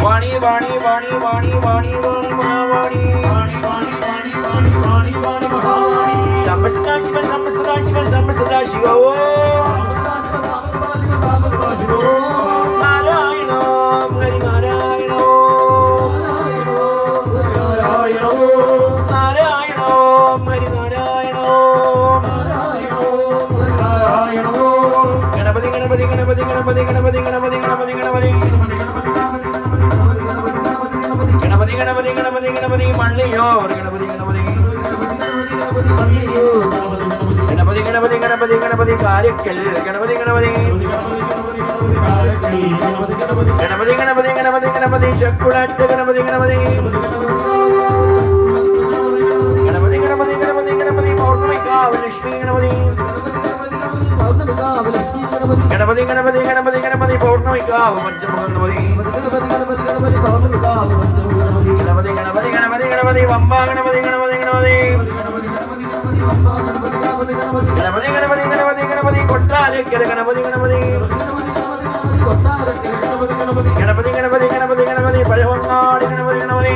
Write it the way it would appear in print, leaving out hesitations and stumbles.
Vani Vani Vani Vani Vani Vani മഹാവാണി സമ്പസദാശിവൻ സമ്പസദാശിവൻ സമ്പസദാശിവോ നാരായണോ ഹരിനാരായണോ നാരായണോ ഹരിനാരായണോ Ganapathi Ganapathi Ganapathi Ganapathi Ganapathi Ganapathi Ganapathi Ganapathi Ganapathi Ganapathi Ganapathi Ganapathi മള്ളിയോ Ganapathi Ganapathi Ganapathi Ganapathi Ganapathi Ganapathi Karikkal Ganapathi Ganapathi Ganapathi Ganapathi Ganapathi Ganapathi ചക്കുളത്ത് Ganapathi Ganapathi Ganapathi Ganapathi Ganapathi Ganapathi Pournamikavu Lakshmi Ganapathi Ganapathi Ganapathi Ganapathi Ganapathi Pournamikavu പഞ്ചമുഖ Ganapathi Ganapathi Ganapathi Ganapathi Ganapathi വമ്പ Ganapathi Ganapathi Ganapathi Ganapathi Ganapathi Ganapathi Ganapathi Kottarakkara Ganapathi Ganapathi Ganapathi Ganapathi Ganapathi Ganapathi Pazhavangadi Ganapathi Ganapathi